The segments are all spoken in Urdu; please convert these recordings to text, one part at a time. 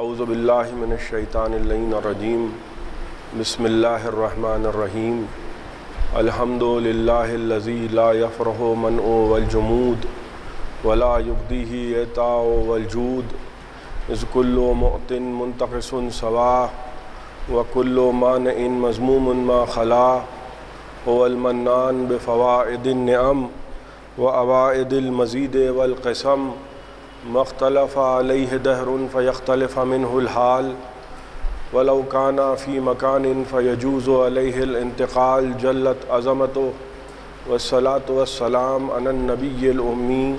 اعوذ باللہ من الشیطان اللعین الرجیم بسم اللہ الرحمن الرحیم الحمد للہ الذی لا یفرح منع والجمود ولا یغدیہ اعطاء والجود اذ کل معط منتقص سوا وکل مانع مذموم ما خلا هو المنان بفوائد النعم وأوائد المزید والقسم مختلف علیہ دہر فیختلف منہ الحال ولو کان فی مکان فیجوز علیہ الانتقال جلت عظمتہ والصلاة والسلام علی النبی الامی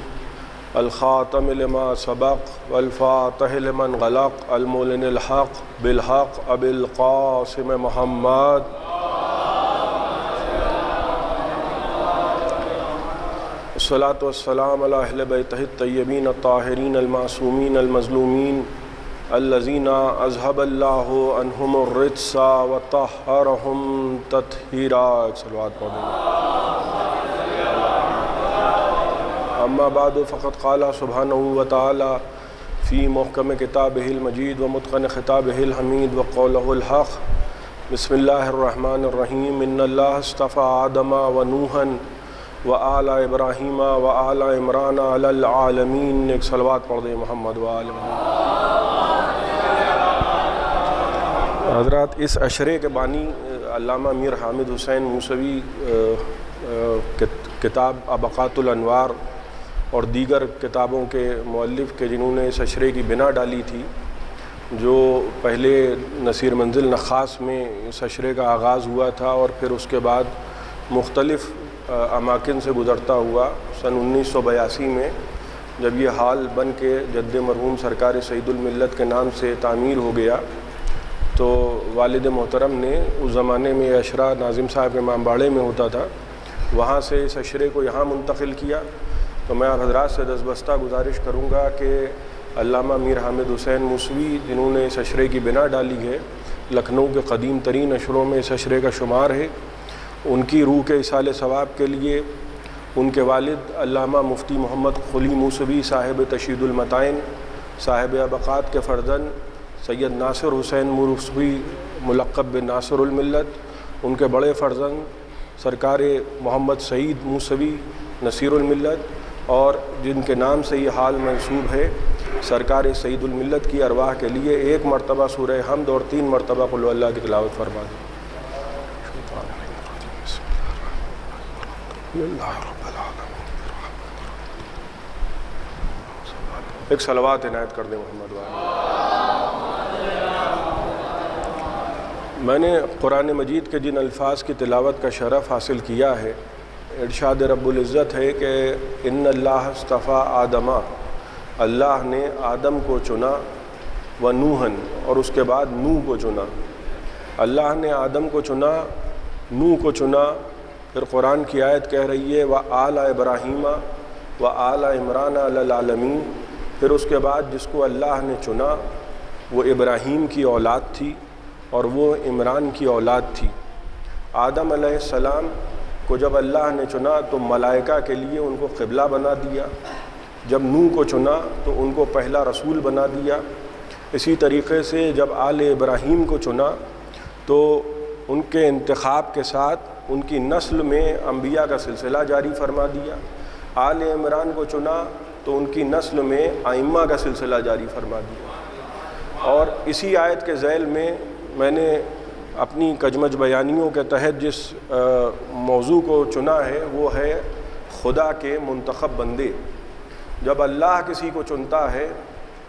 الخاتم لما سبق والفاتح لمن غلق المعلن الحق بالحق ابی القاسم محمد الصلاة والسلام علی اہل بیتہ الطیبین الطاہرین المعصومین المظلومین الذین اذہب اللہ عنہم الرجس وطہرہم تطہیرا. صلوات پڑھیں. اما بعد فقد قال سبحانہ وتعالی فی محکم کتابہ المجید ومتقن خطابہ الحمید وقولہ الحق بسم اللہ الرحمن الرحیم ان اللہ اصطفى آدم ونوحا وآل ابراہیم وآل عمران علی العالمین. ایک صلوات پڑھ دیں محمد وآل محمد. حضرات، اس عشرے کے بانی علامہ میر حامد حسین موسوی کتاب ابقات الانوار اور دیگر کتابوں کے مؤلف کے جنہوں نے اس عشرے کی بنا ڈالی تھی، جو پہلے نصیر منزل نخاس میں اس عشرے کا آغاز ہوا تھا اور پھر اس کے بعد مختلف اماکن سے گزرتا ہوا سن 1982 میں جب یہ حال بن کے جد مرحوم سرکار سید الملت کے نام سے تعمیر ہو گیا، تو والد محترم نے اس زمانے میں یہ عشرہ ناظم صاحب کے امامباڑے میں ہوتا تھا، وہاں سے اس عشرے کو یہاں منتقل کیا. تو میں آپ حضرات سے دستبستہ گزارش کروں گا کہ علامہ میر حامد حسین موسوی جنہوں نے اس عشرے کی بنا ڈالی ہے، لکھنؤ کے قدیم ترین عشروں میں اس عشرے کا شمار ہے. ان کی روح کے ایصال ثواب کے لیے ان کے والد علامہ مفتی محمد قلی موسوی صاحب تشید المتائن، صاحب ابقات کے فرزند سید ناصر حسین موسوی ملقب بن ناصر الملت، ان کے بڑے فرزند سرکار محمد سعید موسوی نصیر الملت، اور جن کے نام سے یہ حال منسوب ہے، سرکار سید الملت کی ارواح کے لیے ایک مرتبہ سورہ حمد اور 3 مرتبہ قل اللہ کی تلاوت فرما دیں. ایک صلوات عنایت کر دیں محمد وآلہ. میں نے قرآن مجید کے جن الفاظ کی تلاوت کا شرف حاصل کیا ہے، ارشاد رب العزت ہے کہ ان اللہ اصطفى آدم، اللہ نے آدم کو چنا، ونوحًا، اور اس کے بعد نوح کو چنا. اللہ نے آدم کو چنا، نوح کو چنا. پھر قرآن کی آیت کہہ رہی ہے وآل ابراہیم وآل عمران علی العالمین. پھر اس کے بعد جس کو اللہ نے چنا وہ ابراہیم کی اولاد تھی اور وہ عمران کی اولاد تھی. آدم علیہ السلام کو جب اللہ نے چنا تو ملائکہ کے لیے ان کو قبلہ بنا دیا. جب نوح کو چنا تو ان کو پہلا رسول بنا دیا. اسی طریقے سے جب آل ابراہیم کو چنا تو ان کے انتخاب کے ساتھ ان کی نسل میں انبیاء کا سلسلہ جاری فرما دیا. آل عمران کو چنا تو ان کی نسل میں ائمہ کا سلسلہ جاری فرما دیا. اور اسی آیت کے ذیل میں نے اپنی کجمج بیانیوں کے تحت جس موضوع کو چنا ہے وہ ہے خدا کے منتخب بندے. جب اللہ کسی کو چنتا ہے،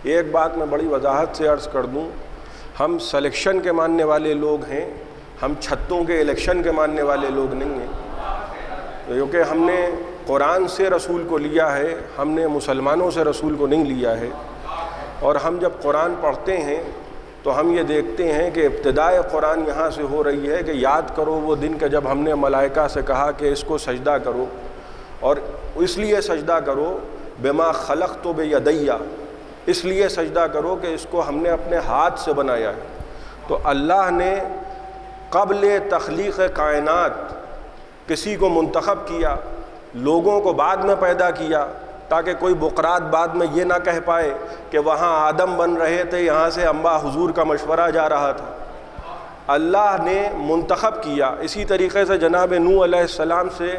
ایک بات میں بڑی وضاحت سے عرض کر دوں، ہم سلیکشن کے ماننے والے لوگ ہیں، ہم چھتوں کے الیکشن کے ماننے والے لوگ نہیں ہیں. کیونکہ ہم نے قرآن سے رسول کو لیا ہے، ہم نے مسلمانوں سے رسول کو نہیں لیا ہے. اور ہم جب قرآن پڑھتے ہیں تو ہم یہ دیکھتے ہیں کہ ابتدائے قرآن یہاں سے ہو رہی ہے کہ یاد کرو وہ دن کہ جب ہم نے ملائکہ سے کہا کہ اس کو سجدہ کرو، اور اس لیے سجدہ کرو بما خلقت بیدیہ، اس لیے سجدہ کرو کہ اس کو ہم نے اپنے ہاتھ سے بنایا ہے. تو اللہ نے قبل تخلیق کائنات کسی کو منتخب کیا، لوگوں کو بعد میں پیدا کیا، تاکہ کوئی بقرات بعد میں یہ نہ کہہ پائے کہ وہاں آدم بن رہے تھے، یہاں سے انبا حضور کا مشورہ جا رہا تھا۔ اللہ نے منتخب کیا۔ اسی طریقے سے جناب نوح علیہ السلام سے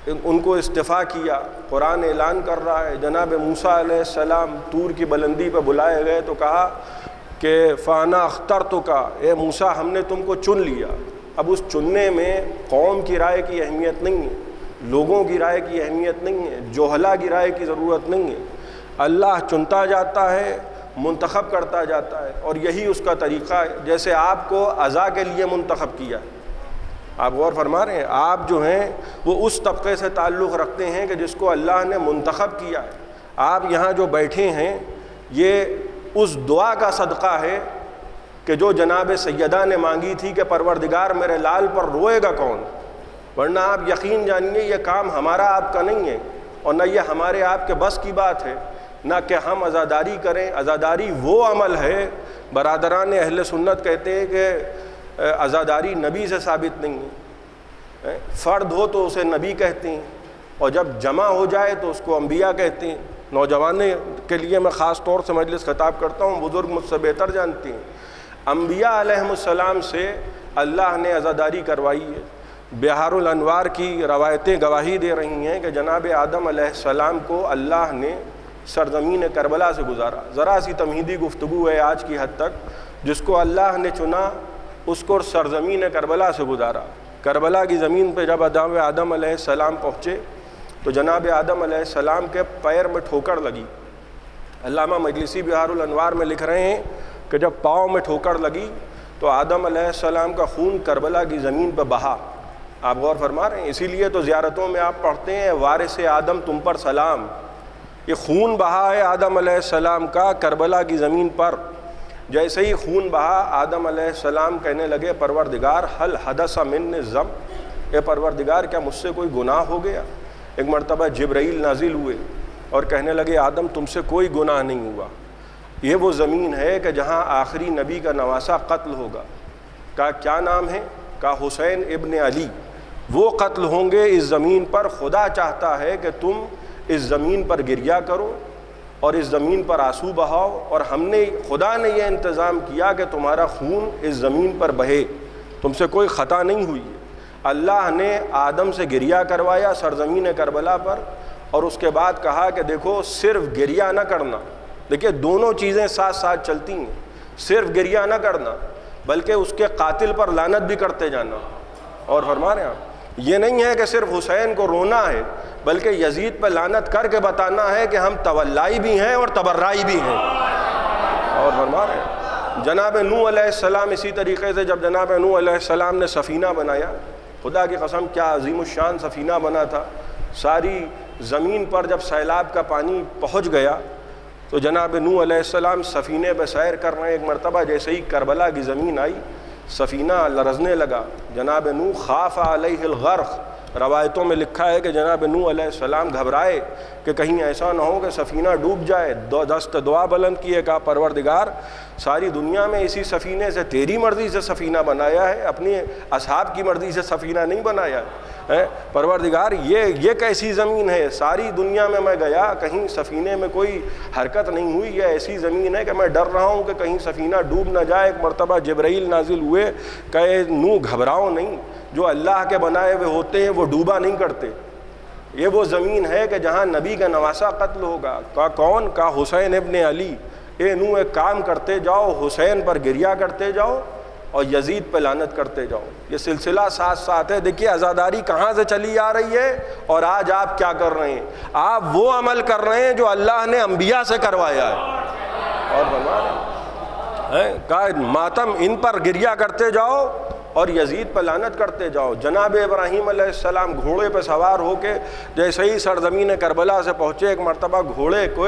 ان کو استفا کیا۔ قرآن اعلان کر رہا ہے، جناب موسیٰ علیہ السلام طور کی بلندی پہ بلائے گئے تو کہا کہ فانا اخترتک، اے موسیٰ ہم نے تم کو چن لیا۔ اب اس چننے میں قوم کی رائے کی اہمیت نہیں ہے، لوگوں کی رائے کی اہمیت نہیں ہے، جوہلا کی رائے کی ضرورت نہیں ہے۔ اللہ چنتا جاتا ہے، منتخب کرتا جاتا ہے، اور یہی اس کا طریقہ ہے۔ جیسے آپ کو عزا کے لیے منتخب کیا، آپ غور فرما رہے ہیں، آپ جو ہیں وہ اس طبقے سے تعلق رکھتے ہیں کہ جس کو اللہ نے منتخب کیا ہے۔ آپ یہاں جو بیٹھے ہیں یہ اس دعا کا صدقہ ہے کہ جو جناب سیدہ نے مانگی تھی کہ پروردگار میرے لال پر روئے گا کون، ورنہ آپ یقین جانیے یہ کام ہمارا آپ کا نہیں ہے، اور نہ یہ ہمارے آپ کے بس کی بات ہے، نہ کہ ہم عزاداری کریں۔ عزاداری وہ عمل ہے، برادران اہل سنت کہتے ہیں کہ عزاداری نبی سے ثابت نہیں ہے۔ فرد ہو تو اسے نبی کہتے ہیں، اور جب جمع ہو جائے تو اس کو انبیاء کہتے ہیں۔ نوجوانوں کے لیے میں خاص طور سے مجلس خطاب کرتا ہوں، بزرگ مجھ سے بہتر جانتے ہیں، انبیاء علیہم السلام سے اللہ نے عزاداری کروائی ہے۔ بہار الانوار کی روایتیں گواہی دے رہی ہیں کہ جناب آدم علیہ السلام کو اللہ نے سرزمین کربلا سے گزارا۔ ذرا سی تمہیدی گفتگو ہے آج کی حد تک، جس کو اللہ نے چنا اس کو سرزمین کربلا سے گزارا۔ کربلا کی زمین پہ جب جناب آدم علیہ السلام پہنچے تو جناب آدم علیہ السلام کے پیر میں ٹھوکر لگی۔ علامہ مجلسی بہار الانوار میں لکھ رہے ہیں کہ جب پاؤں میں ٹھوکر لگی تو آدم علیہ السلام کا خون کربلا کی زمین پہ بہا۔ آپ غور فرما رہے ہیں، اسی لیے تو زیارتوں میں آپ پڑھتے ہیں وارث آدم تم پر سلام۔ یہ خون بہا ہے آدم علیہ السلام کا کربلا کی زمین پر۔ جیسے ہی خون بہا آدم علیہ السلام کہنے لگے پروردگار حل حدث من ذنب، اے پروردگار کیا مجھ سے کوئی گناہ ہو گیا؟ ایک مرتبہ جبرائیل نازل ہوئے اور کہنے لگے آدم تم سے کوئی گناہ نہیں ہوا، یہ وہ زمین ہے کہ جہاں آخری نبی کا نواسہ قتل ہوگا۔ کہا کیا نام ہے؟ کہا حسین ابن علی، وہ قتل ہوں گے اس زمین پر۔ خدا چاہتا ہے کہ تم اس زمین پر گریہ کرو اور اس زمین پر آنسو بہاؤ، اور خدا نے یہ انتظام کیا کہ تمہارا خون اس زمین پر بہے، تم سے کوئی خطا نہیں ہوئی ہے۔ اللہ نے آدم سے گریہ کروایا سرزمین کربلا پر، اور اس کے بعد کہا کہ دیکھو صرف گریہ نہ کرنا، دیکھیے دونوں چیزیں ساتھ ساتھ چلتی ہیں، صرف گریہ نہ کرنا بلکہ اس کے قاتل پر لعنت بھی کرتے جانا۔ اور فرما رہے ہیں آپ، یہ نہیں ہے کہ صرف حسین کو رونا ہے بلکہ یزید پہ لعنت کر کے بتانا ہے کہ ہم تولائی بھی ہیں اور تبرائی بھی ہیں۔ اور فرما رہے ہیں جناب نوح علیہ السلام اسی طریقے سے جب جناب نوح علیہ السلام نے سفینہ بنایا، خدا کی قسم کیا عظیم الشان سفینہ بنا تھا۔ ساری زمین پر جب سیلاب کا پانی پہنچ گیا تو جناب نوح علیہ السلام سفینے پہ سیر کر رہے ہیں، ایک مرتبہ جیسے ہی کربلا کی زمین آئی سفینہ لرزنے لگا۔ جناب نوح خاف علیہ الغرق، روایتوں میں لکھا ہے کہ جناب نوح علیہ السلام گھبرائے کہ کہیں ایسا نہ ہو کہ سفینہ ڈوب جائے۔ دست دعا بلند کیے، کہا پروردگار ساری دنیا میں اسی سفینے سے تیری مرضی سے سفینہ بنایا ہے، اپنی اصحاب کی مرضی سے سفینہ نہیں بنایا ہے۔ پروردگار یہ کیسی زمین ہے، ساری دنیا میں گیا کہیں سفینے میں کوئی حرکت نہیں ہوئی، یہ ایسی زمین ہے کہ میں ڈر رہا ہوں کہ کہیں سفینہ ڈوب نہ جائے۔ ایک مرتبہ جبرائیل نازل ہوئے، کہے نوح گھبراؤ نہیں، جو اللہ کے بنائے ہوئے ہوتے ہیں وہ ڈوبا نہیں کرتے۔ یہ وہ زمین ہے کہ جہاں نبی کا نواسہ قتل ہوگا۔ کہا کون؟ کہا حسین ابن علی۔ اے نوح ایک کام کرتے جاؤ، حسین پر گریہ کرتے جاؤ اور یزید پہ لعنت کرتے جاؤ۔ یہ سلسلہ ساتھ ساتھ ہے۔ دیکھیے عزاداری کہاں سے چلی آ رہی ہے اور آج آپ کیا کر رہے ہیں؟ آپ وہ عمل کر رہے ہیں جو اللہ نے انبیاء سے کروایا ہے۔ اور بنا رہے ہیں کہا ماتم ان پر گریہ کرتے جاؤ اور یزید پہ لعنت کرتے جاؤ۔ جناب ابراہیم علیہ السلام گھوڑے پہ سوار ہو کے جیسے ہی سرزمین کربلا سے پہنچے، ایک مرتبہ گھوڑے کو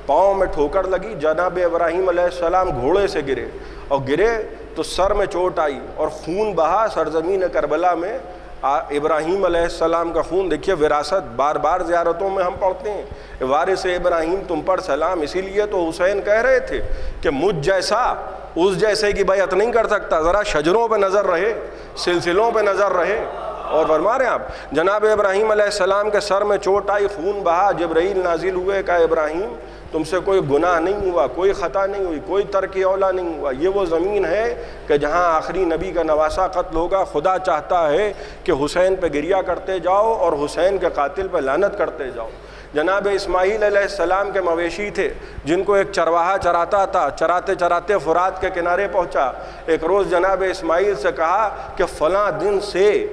پاؤں میں ٹھوکر لگی، جناب ابراہیم علیہ السلام گھوڑے سے گرے، اور گرے تو سر میں چوٹ آئی اور خون بہا سرزمین کربلا میں۔ ابراہیم علیہ السلام کا خون، دیکھیے وراثت بار بار زیارتوں میں ہم پڑھتے ہیں وارث ابراہیم تم پر سلام۔ اسی لیے تو حسین کہہ رہے تھے کہ مجھ جیسا اس جیسے کی بیعت نہیں کر سکتا۔ ذرا شجروں پہ نظر رہے، سلسلوں پہ نظر رہے، اور فرما رہے ہیں آپ جناب ابراہیم علیہ السلام کے سر میں چوٹ آئی، خون بہا، جبرائیل نازل ہوئے، کہا ابراہیم تم سے کوئی گناہ نہیں ہوا، کوئی خطا نہیں ہوئی، کوئی ترک اولا نہیں ہوا، یہ وہ زمین ہے کہ جہاں آخری نبی کا نواسہ قتل ہوگا، خدا چاہتا ہے کہ حسین پہ گریہ کرتے جاؤ اور حسین کے قاتل پہ لعنت کرتے جاؤ۔ جناب اسماعیل علیہ السلام کے مویشی تھے جن کو ایک چرواہا چراتا تھا، چراتے چراتے فرات کے کنارے پہنچا، ایک روز جناب اسماعیل سے کہا کہ فلاں دن سے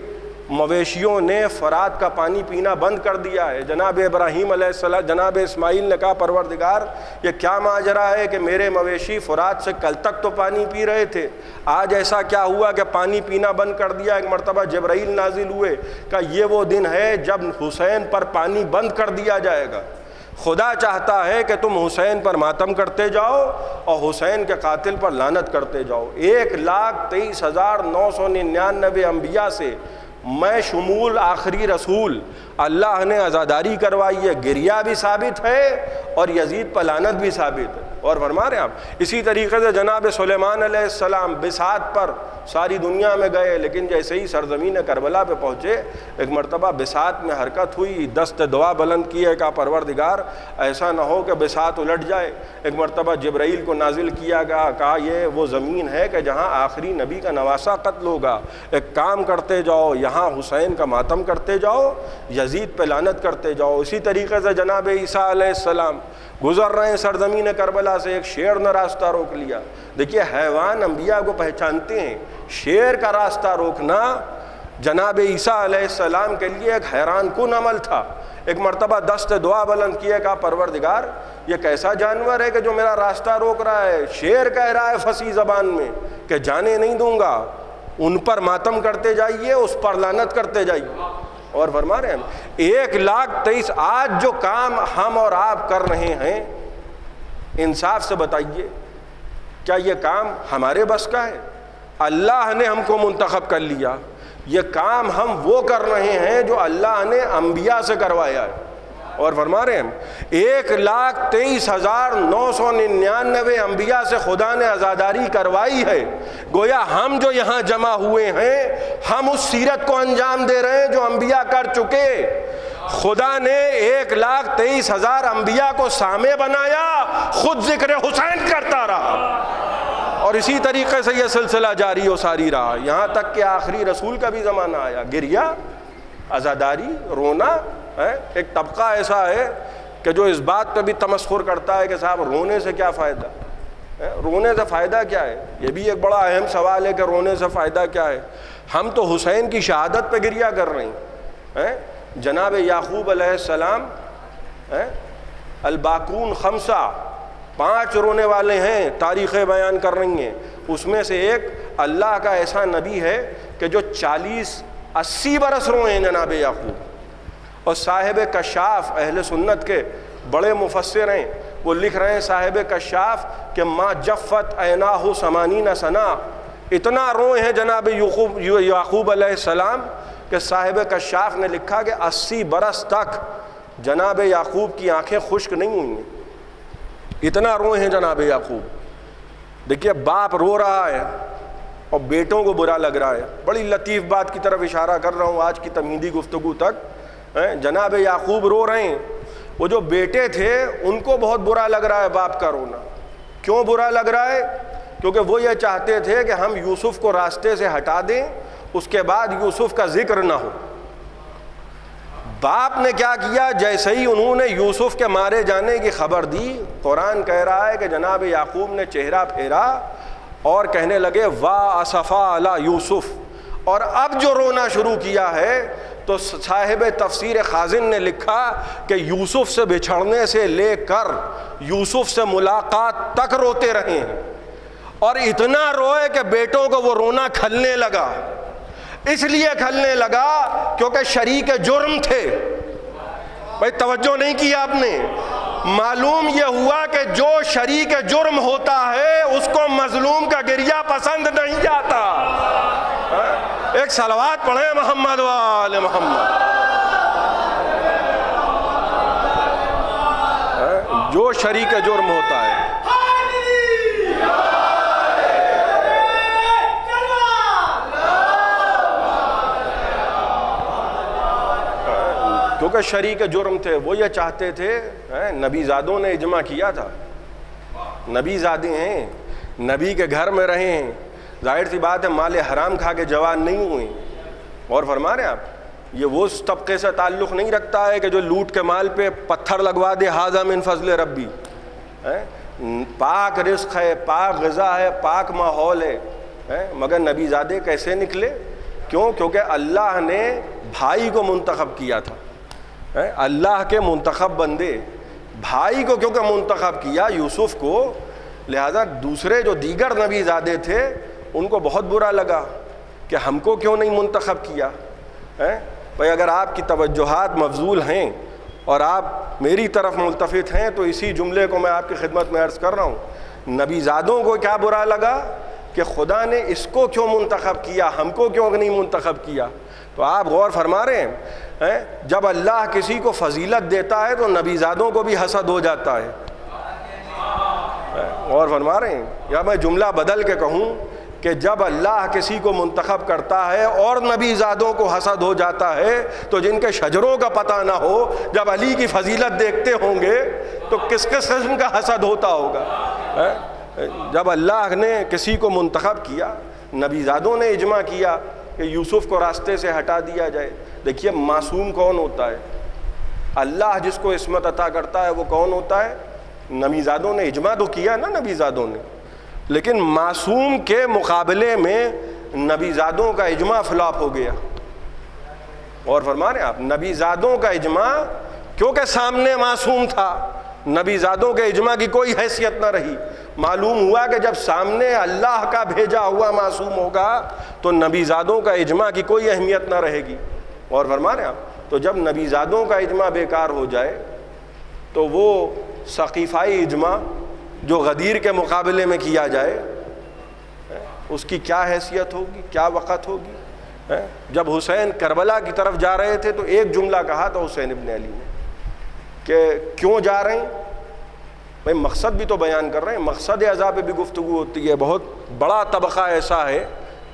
مویشیوں نے فرات کا پانی پینا بند کر دیا ہے۔ جناب ابراہیم علیہ السلام، جناب اسماعیل نے کہا پروردگار یہ کیا ماجرا ہے کہ میرے مویشی فرات سے کل تک تو پانی پی رہے تھے، آج ایسا کیا ہوا کہ پانی پینا بند کر دیا؟ ایک مرتبہ جبرائیل نازل ہوئے، کہ یہ وہ دن ہے جب حسین پر پانی بند کر دیا جائے گا۔ خدا چاہتا ہے کہ تم حسین پر ماتم کرتے جاؤ اور حسین کے قاتل پر لعنت کرتے جاؤ۔ 1,23,999 انبیاء سے میں شمول آخری رسول اللہ نے عزاداری کروائی ہے، گریہ بھی ثابت ہے اور یزید پر لعنت بھی ثابت ہے۔ اور فرما رہے ہیں آپ اسی طریقے سے جناب سلیمان علیہ السلام بساط پر ساری دنیا میں گئے، لیکن جیسے ہی سرزمین کربلا پہ پہنچے ایک مرتبہ بساط میں حرکت ہوئی، دست دعا بلند کیے، کہا پروردگار ایسا نہ ہو کہ بساط الٹ جائے۔ ایک مرتبہ جبرائیل کو نازل کیا گیا، کہا یہ وہ زمین ہے کہ جہاں آخری نبی کا نواسہ قتل ہوگا، ایک کام کرتے جاؤ یہاں حسین کا ماتم کرتے جاؤ، یزید پہ لعنت کرتے جاؤ۔ اسی طریقے سے جناب عیسیٰ علیہ السلام گزر رہے ہیں سرزمین کربلا سے، ایک شیر نے راستہ روک لیا۔ دیکھیے حیوان انبیاء کو پہچانتے ہیں، شیر کا راستہ روکنا جناب عیسیٰ علیہ السلام کے لیے ایک حیران کن عمل تھا۔ ایک مرتبہ دست دعا بلند کیا، کہا پروردگار یہ کیسا جانور ہے کہ جو میرا راستہ روک رہا ہے؟ شیر کہہ رہا ہے فصیح زبان میں کہ جانے نہیں دوں گا، ان پر ماتم کرتے جائیے، اس پر لعنت کرتے جائیے۔ اور فرما رہے ہیں 1,23,000 آج جو کام ہم اور آپ کر رہے ہیں، انصاف سے بتائیے کیا یہ کام ہمارے بس کا ہے؟ اللہ نے ہم کو منتخب کر لیا، یہ کام ہم وہ کر رہے ہیں جو اللہ نے انبیاء سے کروایا ہے۔ اور فرما رہے ہیں 1,23,999 انبیاء سے خدا نے عزاداری کروائی ہے، گویا ہم جو یہاں جمع ہوئے ہیں ہم اس سیرت کو انجام دے رہے ہیں جو انبیاء کر چکے۔ خدا نے 1,23,000 انبیاء کو سامع بنایا، خود ذکر حسین کرتا رہا، اور اسی طریقے سے یہ سلسلہ جاری و ساری رہا، یہاں تک کہ آخری رسول کا بھی زمانہ آیا۔ گریہ، عزاداری، رونا، ایک طبقہ ایسا ہے کہ جو اس بات پہ بھی تمسخر کرتا ہے کہ صاحب رونے سے کیا فائدہ، رونے سے فائدہ کیا ہے؟ یہ بھی ایک بڑا اہم سوال ہے کہ رونے سے فائدہ کیا ہے۔ ہم تو حسین کی شہادت پہ گریہ کر رہے ہیں۔ جناب یعقوب علیہ السلام الباقون 5 رونے والے ہیں، تاریخیں بیان کر رہی ہیں، اس میں سے ایک اللہ کا ایسا نبی ہے کہ جو 40-80 برس روئے ہیں جناب یعقوب۔ اور صاحب کشاف اہل سنت کے بڑے مفسر ہیں، وہ لکھ رہے ہیں صاحب کشاف کہ ما جفت عیناہ 80 سنہ، اتنا روئے ہیں جناب یعقوب علیہ السلام کہ صاحب کشاف نے لکھا کہ 80 برس تک جناب یعقوب کی آنکھیں خشک نہیں ہوئی ہیں، اتنا روئے ہیں جناب یعقوب۔ دیکھیے باپ رو رہا ہے اور بیٹوں کو برا لگ رہا ہے۔ بڑی لطیف بات کی طرف اشارہ کر رہا ہوں آج کی تمہیدی گفتگو تک۔ جناب یعقوب رو رہے ہیں، وہ جو بیٹے تھے ان کو بہت برا لگ رہا ہے باپ کا رونا۔ کیوں برا لگ رہا ہے؟ کیونکہ وہ یہ چاہتے تھے کہ ہم یوسف کو راستے سے ہٹا دیں، اس کے بعد یوسف کا ذکر نہ ہو۔ باپ نے کیا کیا؟ جیسے ہی انہوں نے یوسف کے مارے جانے کی خبر دی، قرآن کہہ رہا ہے کہ جناب یعقوب نے چہرہ پھیرا اور کہنے لگے واہ اسفا علی یوسف، اور اب جو رونا شروع کیا ہے تو صاحب تفسیر خازن نے لکھا کہ یوسف سے بچھڑنے سے لے کر یوسف سے ملاقات تک روتے رہے ہیں، اور اتنا روئے کہ بیٹوں کو وہ رونا کھلنے لگا۔ اس لیے کھلنے لگا کیونکہ شریک جرم تھے۔ بھائی توجہ نہیں کی آپ نے؟ معلوم یہ ہوا کہ جو شریک جرم ہوتا ہے اس کو مظلوم کا گریہ پسند نہیں آتا۔ ایک صلوات پڑھیں محمد و آل محمد۔ جو شریک جرم ہوتا ہے، چونکہ شریک جرم تھے، وہ یہ چاہتے تھے، نبی زادوں نے اجماع کیا تھا، نبی زادے ہیں، نبی کے گھر میں رہے ہیں، ظاہر سی بات ہے مال حرام کھا کے جوان نہیں ہوئے۔ اور فرما رہے ہیں آپ، یہ وہ اس طبقے سے تعلق نہیں رکھتا ہے کہ جو لوٹ کے مال پہ پتھر لگوا دے، ھذا من فضل ربی۔ پاک رزق ہے، پاک غذا ہے، پاک ماحول ہے، مگر نبی زادے کیسے نکلے؟ کیوں؟ کیونکہ اللہ نے بھائی کو منتخب کیا تھا، اللہ کے منتخب بندے، بھائی کو کیونکہ منتخب کیا یوسف کو، لہذا دوسرے جو دیگر نبی زادے تھے ان کو بہت برا لگا کہ ہم کو کیوں نہیں منتخب کیا۔ بھائی اگر آپ کی توجہات مفضول ہیں اور آپ میری طرف ملتفت ہیں تو اسی جملے کو میں آپ کی خدمت میں عرض کر رہا ہوں، نبی زادوں کو کیا برا لگا کہ خدا نے اس کو کیوں منتخب کیا، ہم کو کیوں نہیں منتخب کیا۔ تو آپ غور فرما رہے ہیں، جب اللہ کسی کو فضیلت دیتا ہے تو نبی زادوں کو بھی حسد ہو جاتا ہے۔ غور فرما رہے ہیں، یا میں جملہ بدل کے کہوں کہ جب اللہ کسی کو منتخب کرتا ہے اور نبی زادوں کو حسد ہو جاتا ہے تو جن کے شجروں کا پتہ نہ ہو جب علی کی فضیلت دیکھتے ہوں گے تو کس کس قسم کا حسد ہوتا ہوگا۔ جب اللہ نے کسی کو منتخب کیا، نبی زادوں نے اجماع کیا کہ یوسف کو راستے سے ہٹا دیا جائے۔ دیکھیے معصوم کون ہوتا ہے؟ اللہ جس کو عصمت عطا کرتا ہے وہ کون ہوتا ہے؟ نبی زادوں نے اجماع تو کیا نا، نبی زادوں نے، لیکن معصوم کے مقابلے میں نبی زادوں کا اجماع فلاپ ہو گیا۔ اور فرما رہے ہیں آپ، نبی زادوں کا اجماع کیونکہ سامنے معصوم تھا، نبی زادوں کے اجماع کی کوئی حیثیت نہ رہی۔ معلوم ہوا کہ جب سامنے اللہ کا بھیجا ہوا معصوم ہوگا تو نبی زادوں کا اجماع کی کوئی اہمیت نہ رہے گی۔ اور فرما رہے ہیں آپ، تو جب نبی زادوں کا اجماع بیکار ہو جائے تو وہ ثقیفائی اجماع جو غدیر کے مقابلے میں کیا جائے اس کی کیا حیثیت ہوگی، کیا وقت ہوگی۔ جب حسین کربلا کی طرف جا رہے تھے تو ایک جملہ کہا تھا حسین ابن علی نے کہ کیوں جا رہے ہیں؟ بھائی مقصد بھی تو بیان کر رہے ہیں، مقصد عذاب پہ بھی گفتگو ہوتی ہے۔ بہت بڑا طبقہ ایسا ہے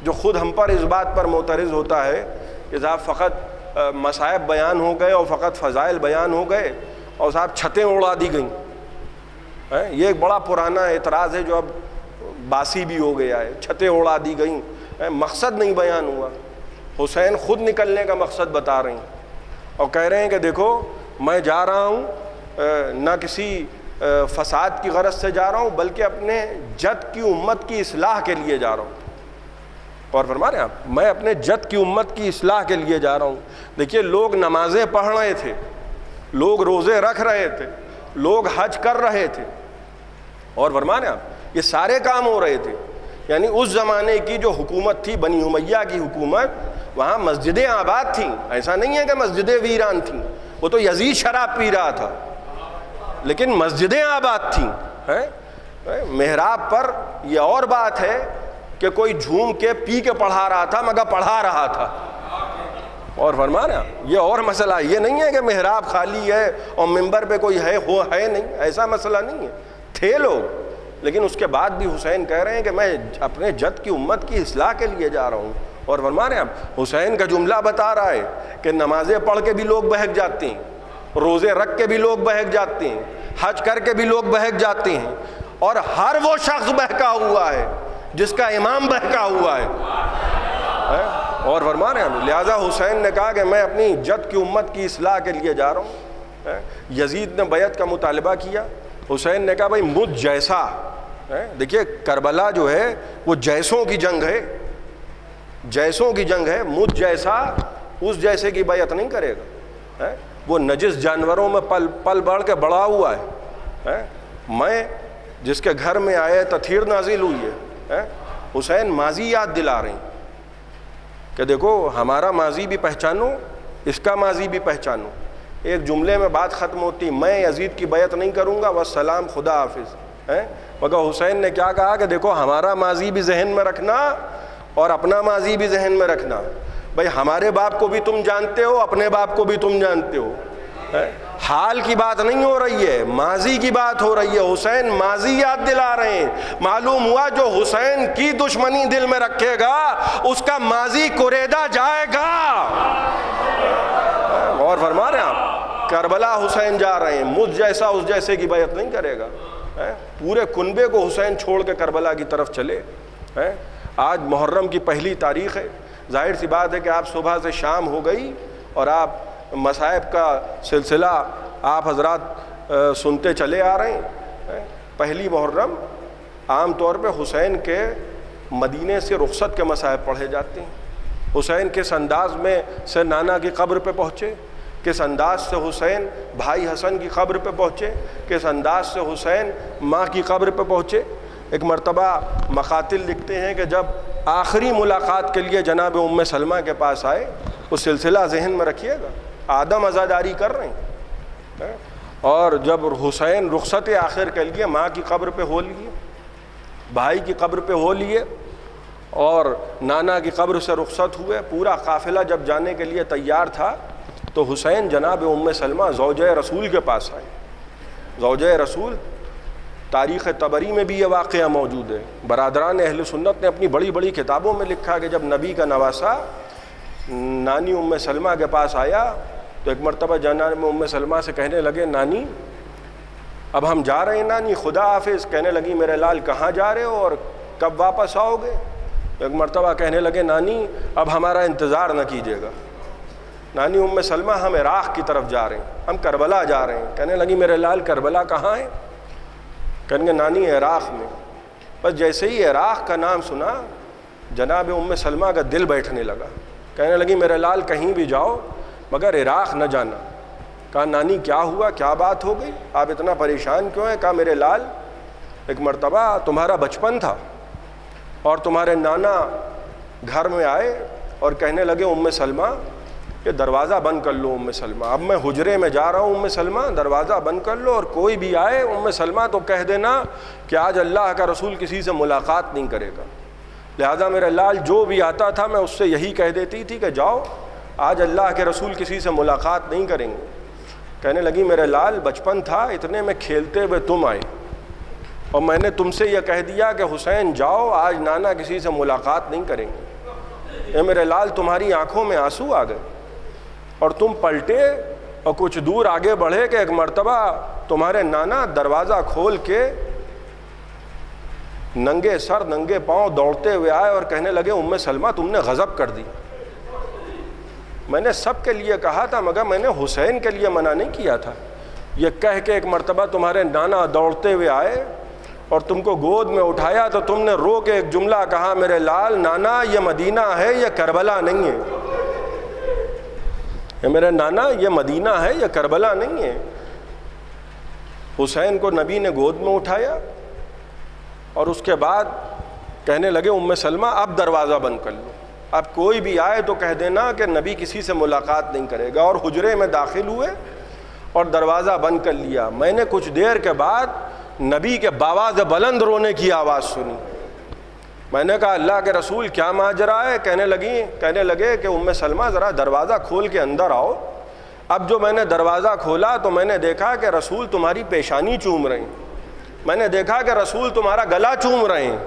جو خود ہم پر اس بات پر معترض ہوتا ہے کہ صاحب فقط مصائب بیان ہو گئے اور فقط فضائل بیان ہو گئے اور صاحب چھتیں اڑا دی گئیں۔ یہ ایک بڑا پرانا اعتراض ہے جو اب باسی بھی ہو گیا ہے، چھتیں اڑا دی گئیں، مقصد نہیں بیان ہوا۔ حسین خود نکلنے کا مقصد بتا رہے ہیں اور کہہ رہے ہیں کہ دیکھو میں جا رہا ہوں نہ کسی فساد کی غرض سے جا رہا ہوں بلکہ اپنے جد کی امت کی اصلاح کے لیے جا رہا ہوں۔ اور فرما رہے ہیں آپ، میں اپنے جد کی امت کی اصلاح کے لیے جا رہا ہوں۔ دیکھیے لوگ نمازیں پڑھ رہے تھے، لوگ روزے رکھ رہے تھے، لوگ حج کر رہے تھے، اور فرما رہے ہیں آپ یہ سارے کام ہو رہے تھے۔ یعنی اس زمانے کی جو حکومت تھی بنی امیہ کی حکومت، وہاں مسجدیں آباد تھیں، ایسا نہیں ہے کہ مسجدیں ویران تھیں۔ وہ تو یزید شراب پی رہا تھا لیکن مسجدیں آباد تھیں۔ محراب پر یہ اور بات ہے کہ کوئی جھوم کے پی کے پڑھا رہا تھا مگر پڑھا رہا تھا۔ اور فرما رہے ہیں یہ اور مسئلہ یہ نہیں ہے کہ محراب خالی ہے اور منبر پہ کوئی ہے وہ ہے نہیں، ایسا مسئلہ نہیں ہے، تھے لوگ، لیکن اس کے بعد بھی حسین کہہ رہے ہیں کہ میں اپنے جد کی امت کی اصلاح کے لیے جا رہا ہوں۔ اور فرما رہے ہیں حسین کا جملہ بتا رہا ہے کہ نمازیں پڑھ کے بھی لوگ بہک جاتے ہیں، روزے رکھ کے بھی لوگ بہک جاتے ہیں، حج کر کے بھی لوگ بہک جاتے ہیں، اور ہر وہ شخص بہکا ہوا ہے جس کا امام بہکا ہوا ہے۔ اور فرما رہے ہیں لہٰذا حسین نے کہا کہ میں اپنی جد کی امت کی اصلاح کے لیے جا رہا ہوں۔ یزید نے بیعت کا مطالبہ کیا، حسین نے کہا بھائی مجھ جیسا، دیکھیے کربلا جو ہے وہ جیسوں کی جنگ ہے، جیسوں کی جنگ ہے، مجھ جیسا اس جیسے کی بیعت نہیں کرے گا۔ وہ نجس جانوروں میں پل بڑھ کے بڑا ہوا ہے، میں جس کے گھر میں آئے تطہیر نازل ہوئی ہے۔ حسین ماضی یاد دلا رہے ہیں کہ دیکھو ہمارا ماضی بھی پہچانو، اس کا ماضی بھی پہچانو۔ ایک جملے میں بات ختم ہوتی، میں یزید کی بیعت نہیں کروں گا والسلام، خدا حافظ۔ مگر حسین نے کیا کہا کہ دیکھو ہمارا ماضی بھی ذہن میں رکھنا اور اپنا ماضی بھی ذہن میں رکھنا۔ بھائی ہمارے باپ کو بھی تم جانتے ہو، اپنے باپ کو بھی تم جانتے ہو۔ حال کی بات نہیں ہو رہی ہے، ماضی کی بات ہو رہی ہے۔ حسین ماضی یاد دلا رہے ہیں۔ معلوم ہوا جو حسین کی دشمنی دل میں رکھے گا اس کا ماضی کریدا جائے گا۔ اور فرما رہے ہیں آپ کربلا حسین جا رہے ہیں، مجھ جیسا اس جیسے کی بیعت نہیں کرے گا، پورے کنبے کو حسین چھوڑ کے کربلا کی طرف چلے۔ آج محرم کی پہلی تاریخ ہے، ظاہر سی بات ہے کہ آپ صبح سے شام ہو گئی اور آپ مصائب کا سلسلہ آپ حضرات سنتے چلے آ رہے ہیں۔ پہلی محرم عام طور پہ حسین کے مدینے سے رخصت کے مصائب پڑھے جاتے ہیں۔ حسین کس انداز میں سے نانا کی قبر پہ پہنچے، کس انداز سے حسین بھائی حسن کی قبر پہ پہنچے، کس انداز سے حسین ماں کی قبر پہ پہنچے۔ ایک مرتبہ مقاتل لکھتے ہیں کہ جب آخری ملاقات کے لیے جناب ام سلمہ کے پاس آئے، وہ سلسلہ ذہن میں رکھیے گا، آدم عزاداری کر رہے ہیں، اور جب حسین رخصت آخر کے لیے ماں کی قبر پہ ہو لیے، بھائی کی قبر پہ ہو لیے اور نانا کی قبر سے رخصت ہوئے، پورا قافلہ جب جانے کے لیے تیار تھا تو حسین جناب ام سلمہ زوجہ رسول کے پاس آئے۔ زوجہ رسول، تاریخ طبری میں بھی یہ واقعہ موجود ہے، برادران اہل سنت نے اپنی بڑی بڑی کتابوں میں لکھا کہ جب نبی کا نواسا نانی ام سلمہ کے پاس آیا تو ایک مرتبہ جناب ام سلمہ سے کہنے لگے، نانی اب ہم جا رہے ہیں، نانی خدا حافظ۔ کہنے لگی، میرے لال کہاں جا رہے ہو اور کب واپس آؤ گے؟ ایک مرتبہ کہنے لگے، نانی اب ہمارا انتظار نہ کیجیے گا، نانی ام سلمہ ہم عراق کی طرف جا رہے ہیں، ہم کربلا جا رہے ہیں۔ کہنے لگی، میرے لال کربلا کہاں ہے؟ کہیں گے، نانی عراق میں۔ بس جیسے ہی عراق کا نام سنا جناب ام سلمہ کا دل بیٹھنے لگا، کہنے لگی، میرے لال کہیں بھی جاؤ مگر عراق نہ جانا۔ کہا، نانی کیا ہوا، کیا بات ہو گئی، آپ اتنا پریشان کیوں ہیں؟ کہا، میرے لال ایک مرتبہ تمہارا بچپن تھا اور تمہارے نانا گھر میں آئے اور کہنے لگے، ام سلمہ کہ دروازہ بند کر لو ام سلمہ، اب میں حجرے میں جا رہا ہوں، ام سلمہ دروازہ بند کر لو، اور کوئی بھی آئے ام سلمہ تو کہہ دینا کہ آج اللہ کا رسول کسی سے ملاقات نہیں کرے گا۔ لہذا میرے لال جو بھی آتا تھا میں اس سے یہی کہہ دیتی تھی کہ جاؤ آج اللہ کے رسول کسی سے ملاقات نہیں کریں گے۔ کہنے لگی، میرے لال بچپن تھا، اتنے میں کھیلتے ہوئے تم آئے اور میں نے تم سے یہ کہہ دیا کہ حسین جاؤ آج نانا کسی سے ملاقات نہیں کریں گے۔ اے میرے لال تمہاری آنکھوں میں آنسو آ گئے اور تم پلٹے اور کچھ دور آگے بڑھے کہ ایک مرتبہ تمہارے نانا دروازہ کھول کے ننگے سر ننگے پاؤں دوڑتے ہوئے آئے اور کہنے لگے، ام سلمہ تم نے غضب کر دی، میں نے سب کے لیے کہا تھا مگر میں نے حسین کے لیے منع نہیں کیا تھا۔ یہ کہہ کے ایک مرتبہ تمہارے نانا دوڑتے ہوئے آئے اور تم کو گود میں اٹھایا تو تم نے رو کے ایک جملہ کہا، میرے لال نانا یہ مدینہ ہے، یہ کربلا نہیں ہے۔ یہ میرے نانا یہ مدینہ ہے، یہ کربلا نہیں ہے۔ حسین کو نبی نے گود میں اٹھایا اور اس کے بعد کہنے لگے، ام سلمہ اب دروازہ بند کر لو، اب کوئی بھی آئے تو کہہ دینا کہ نبی کسی سے ملاقات نہیں کرے گا۔ اور حجرے میں داخل ہوئے اور دروازہ بند کر لیا۔ میں نے کچھ دیر کے بعد نبی کے باواز بلند رونے کی آواز سنی۔ میں نے کہا، اللہ کے رسول کیا ماجرا ہے؟ کہنے لگے کہ ام سلمہ ذرا دروازہ کھول کے اندر آؤ۔ اب جو میں نے دروازہ کھولا تو میں نے دیکھا کہ رسول تمہاری پیشانی چوم رہے ہیں، میں نے دیکھا کہ رسول تمہارا گلا چوم رہے ہیں،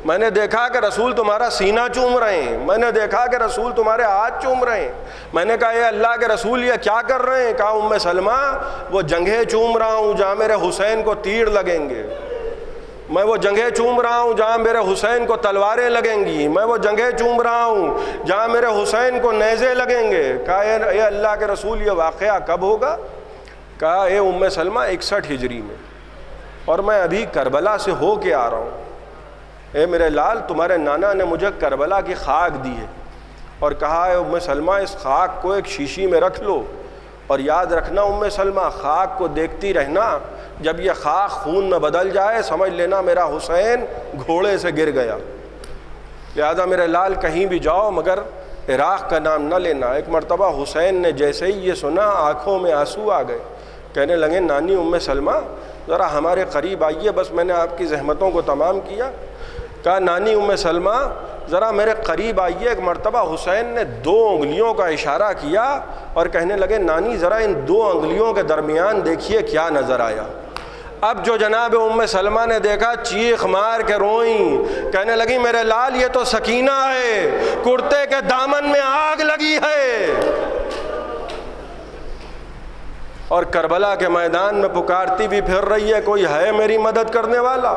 میں نے دیکھا کہ رسول تمہارا سینہ چوم رہے ہیں، میں نے دیکھا کہ رسول تمہارے ہاتھ چوم رہے ہیں۔ میں نے کہا، اے اللہ کے رسول یہ کیا کر رہے ہیں؟ کہا، ام سلمہ وہ جگہیں چوم رہا ہوں جہاں میرے حسین کو تیر لگیں گے، میں وہ جگہیں چوم رہا ہوں جہاں میرے حسین کو تلواریں لگیں گی، میں وہ جگہیں چوم رہا ہوں جہاں میرے حسین کو نیزے لگیں گے۔ کہا، اے اللہ کے رسول یہ واقعہ کب ہوگا؟ کہا، اے ام سلمہ 61 ہجری میں، اور میں ابھی کربلا سے ہو کے آ رہا ہوں۔ اے میرے لال تمہارے نانا نے مجھے کربلا کی خاک دی ہے اور کہا ہے ام سلمہ اس خاک کو ایک شیشی میں رکھ لو، اور یاد رکھنا ام سلمہ خاک کو دیکھتی رہنا، جب یہ خاک خون میں بدل جائے سمجھ لینا میرا حسین گھوڑے سے گر گیا۔ لہذا میرے لال کہیں بھی جاؤ مگر عراق کا نام نہ لینا۔ ایک مرتبہ حسین نے جیسے ہی یہ سنا آنکھوں میں آنسو آ گئے، کہنے لگے، نانی ام سلمہ ذرا ہمارے قریب آئیے، بس میں نے آپ کی زحمتوں کو تمام کیا۔ کہا، نانی ام سلمہ ذرا میرے قریب آئیے۔ ایک مرتبہ حسین نے 2 انگلیوں کا اشارہ کیا اور کہنے لگے، نانی ذرا ان 2 انگلیوں کے درمیان دیکھیے کیا نظر آیا۔ اب جو جناب ام سلمہ نے دیکھا چیخ مار کے روئیں، کہنے لگی، میرے لال یہ تو سکینہ ہے، کرتے کے دامن میں آگ لگی ہے۔ اور کربلا کے میدان میں پکارتی بھی پھر رہی ہے کوئی ہے میری مدد کرنے والا۔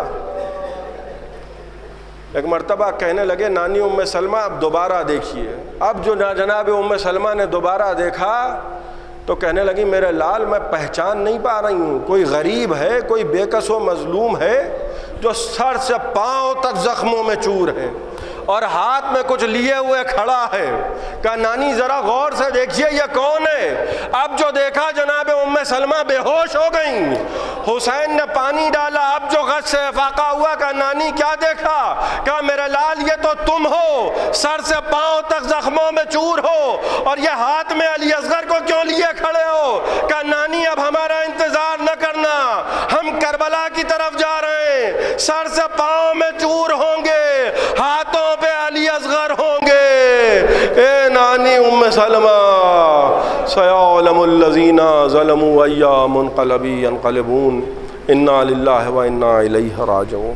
ایک مرتبہ کہنے لگے نانی ام سلمہ اب دوبارہ دیکھیے۔ اب جو جناب ام سلمہ نے دوبارہ دیکھا تو کہنے لگی میرے لال میں پہچان نہیں پا رہی ہوں، کوئی غریب ہے، کوئی بے کس و مظلوم ہے جو سر سے پاؤں تک زخموں میں چور ہے اور ہاتھ میں کچھ لیے ہوئے کھڑا ہے۔ کہا نانی ذرا غور سے دیکھیے یہ کون ہے؟ اب جو دیکھا جناب ام سلمہ بے ہوش ہو گئیں۔ حسین نے پانی ڈالا، اب جو غش سے افاقہ ہوا کہا نانی کیا دیکھا؟ کہا میرے لال یہ تو تم ہو، سر سے پاؤں تک زخموں میں چور ہو اور یہ ہاتھ میں علی اصغر کو کیوں لیے کھڑے ہو؟ کہا نانی اب ہمارا انتظار نہ کرنا، ہم کربلا کی طرف جا رہے ہیں، سر سے پاؤں میں چور ہوں گے، ہاتھوں پہ علی اصغر ہوں گے۔ اے نانی ام سلمہ سیعلم الذین ظلموا ای منقلب ینقلبون انا للہ و انا الیہ راجعون۔